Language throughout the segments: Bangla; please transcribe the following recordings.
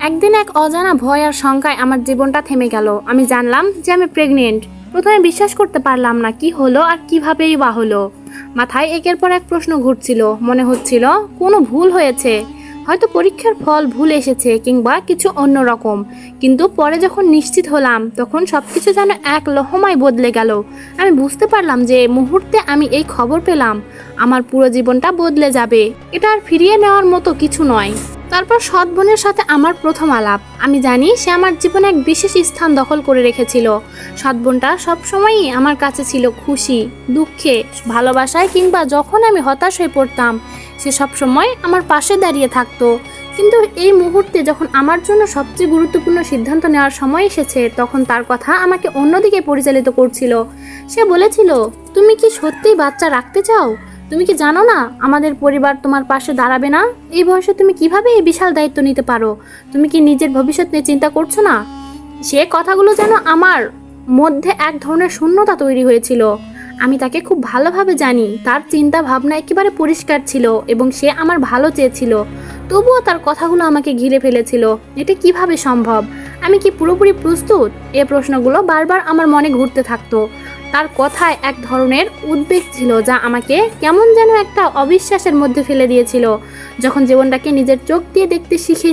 একদিন এক অজানা ভয় আর শঙ্কায় আমার জীবনটা থেমে গেল। আমি জানলাম যে আমি প্রেগনেন্ট। প্রথমে বিশ্বাস করতে পারলাম না, কি হলো আর কিভাবেই বা হলো। মাথায় একের পর এক প্রশ্ন ঘুরছিল, মনে হচ্ছিল কোনো ভুল হয়েছে, হয়তো পরীক্ষার ফল ভুল এসেছে কিংবা কিছু অন্যরকম। কিন্তু পরে যখন নিশ্চিত হলাম তখন সবকিছু যেন এক লহমায় বদলে গেল। আমি বুঝতে পারলাম যে মুহূর্তে আমি এই খবর পেলাম আমার পুরো জীবনটা বদলে যাবে। এটা আর ফিরিয়ে নেওয়ার মতো কিছু নয়। তারপর সৎ বোনের সাথে আমার প্রথম আলাপ। আমি জানি সে আমার জীবনে এক বিশেষ স্থান দখল করে রেখেছিল। সৎ বোনটা সবসময়ই আমার কাছে ছিল, খুশি, দুঃখে, ভালোবাসায় কিংবা যখন আমি হতাশ হয়ে পড়তাম সে সবসময় আমার পাশে দাঁড়িয়ে থাকতো। কিন্তু এই মুহূর্তে যখন আমার জন্য সবচেয়ে গুরুত্বপূর্ণ সিদ্ধান্ত নেওয়ার সময় এসেছে তখন তার কথা আমাকে অন্যদিকে পরিচালিত করছিল। সে বলেছিল, তুমি কি সত্যিই বাচ্চা রাখতে চাও? তুমি কি জানো না আমাদের পরিবার তোমার পাশে দাঁড়াবে না? এই বয়সে তুমি কিভাবে এই বিশাল দায়িত্ব নিতে পারো? তুমি কি নিজের ভবিষ্যৎ নিয়ে চিন্তা করছো না? সে কথাগুলো যেন আমার মধ্যে এক ধরনের শূন্যতা তৈরি হয়েছিল। আমি তাকে খুব ভালোভাবে জানি, তার চিন্তা ভাবনা একেবারে পরিষ্কার ছিল এবং সে আমার ভালো চেয়েছিল। তবুও তার কথাগুলো আমাকে ঘিরে ফেলেছিল। এটা কিভাবে সম্ভব? আমি কি পুরোপুরি প্রস্তুত? এই প্রশ্নগুলো বারবার আমার মনে ঘুরতে থাকতো। তার কথায় এক ধরনের উদ্বেগ ছিল যা আমাকে কেমন যেন একটা অবিশ্বাসের মধ্যে ফেলে দিয়েছিল। যখন জীবনটাকে নিজের চোখ দিয়ে দেখতে শিখি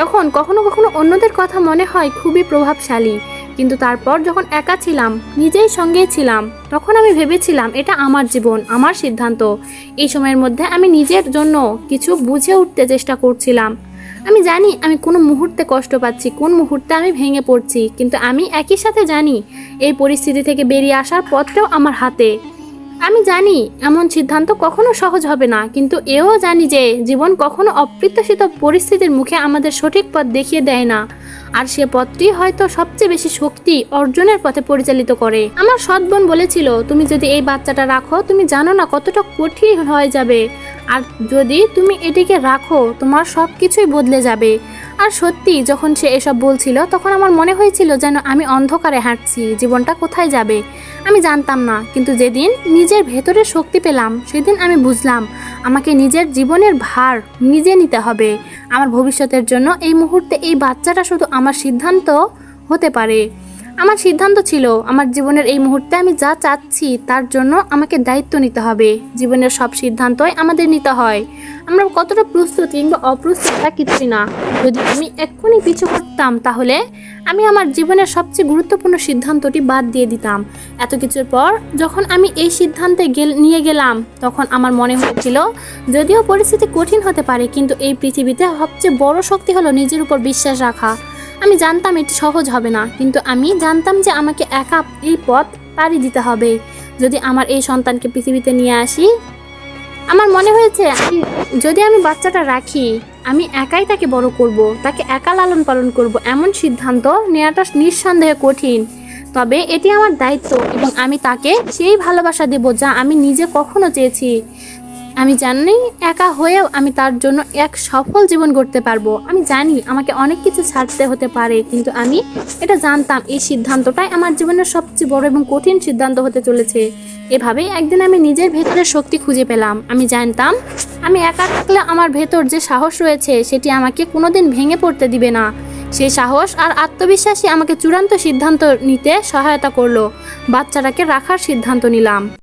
তখন কখনো কখনো অন্যদের কথা মনে হয় খুবই প্রভাবশালী, কিন্তু তারপর যখন একা ছিলাম, নিজেই সঙ্গে ছিলাম, তখন আমি ভেবেছিলাম এটা আমার জীবন, আমার সিদ্ধান্ত। এই সময়ের মধ্যে আমি নিজের জন্য কিছু বুঝে উঠতে চেষ্টা করছিলাম। আমি জানি আমি কোনো মুহূর্তে কষ্ট পাচ্ছি, কোন মুহূর্তে আমি ভেঙে পড়ছি, কিন্তু আমি একই সাথে জানি এই পরিস্থিতি থেকে বেরিয়ে আসার পথটাও আমার হাতে। আমি জানি এমন সিদ্ধান্ত কখনো সহজ হবে না, কিন্তু এও জানি যে জীবন কখনো অপ্রত্যাশিত পরিস্থিতির মুখে আমাদের সঠিক পথ দেখিয়ে দেয় না, আর সে পথটি হয়তো সবচেয়ে বেশি শক্তি অর্জনের পথে পরিচালিত করে। আমার সৎ বোন বলেছিল, তুমি যদি এই বাচ্চাটা রাখো তুমি জানো না কতটা কঠিন হয়ে যাবে, আর যদি তুমি এটিকে রাখো তোমার সব কিছুই বদলে যাবে। আর সত্যি যখন সে এসব বলছিল তখন আমার মনে হয়েছিল যেন আমি অন্ধকারে হাঁটছি, জীবনটা কোথায় যাবে আমি জানতাম না। কিন্তু যেদিন নিজের ভেতরে শক্তি পেলাম সেদিন আমি বুঝলাম আমাকে নিজের জীবনের ভার নিজে নিতে হবে। আমার ভবিষ্যতের জন্য এই মুহূর্তে এই বাচ্চাটা শুধু আমার সিদ্ধান্ত হতে পারে। আমার সিদ্ধান্ত ছিল আমার জীবনের এই মুহূর্তে আমি যা চাচ্ছি তার জন্য আমাকে দায়িত্ব নিতে হবে। জীবনের সব সিদ্ধান্তই আমাদের নিতে হয়, আমরা কতটা প্রস্তুত কিংবা অপ্রস্তুত তা কিছুই না। যদি আমি এক্ষুনি পিছু করতাম তাহলে আমি আমার জীবনের সবচেয়ে গুরুত্বপূর্ণ সিদ্ধান্তটি বাদ দিয়ে দিতাম। এত কিছুর পর যখন আমি এই সিদ্ধান্তে নিয়ে গেলাম তখন আমার মনে হচ্ছিল যদিও পরিস্থিতি কঠিন হতে পারে, কিন্তু এই পৃথিবীতে সবচেয়ে বড় শক্তি হলো নিজের উপর বিশ্বাস রাখা। আমি জানতাম এটি সহজ হবে না, কিন্তু আমি জানতাম যে আমাকে একা এই পথ পাড়ি দিতে হবে যদি আমার এই সন্তানকে পৃথিবীতে নিয়ে আসি। আমার মনে হয়েছে যদি আমি বাচ্চাটা রাখি আমি একাই তাকে বড় করব, তাকে একা লালন পালন করব। এমন সিদ্ধান্ত নেওয়াটা নিঃসন্দেহে কঠিন, তবে এটি আমার দায়িত্ব এবং আমি তাকে সেই ভালোবাসা দেব যা আমি নিজে কখনো চেয়েছি। আমি জানি একা হয়েও আমি তার জন্য এক সফল জীবন গড়তে পারবো। আমি জানি আমাকে অনেক কিছু ছাড়তে হতে পারে, কিন্তু আমি এটা জানতাম এই সিদ্ধান্তটাই আমার জীবনের সবচেয়ে বড় এবং কঠিন সিদ্ধান্ত হতে চলেছে। এভাবেই একদিন আমি নিজের ভেতরের শক্তি খুঁজে পেলাম। আমি জানতাম আমি একা থাকলে আমার ভেতর যে সাহস রয়েছে সেটি আমাকে কোনোদিন ভেঙে পড়তে দিবে না। সেই সাহস আর আত্মবিশ্বাসই আমাকে চূড়ান্ত সিদ্ধান্ত নিতে সহায়তা করলো। বাচ্চাটাকে রাখার সিদ্ধান্ত নিলাম।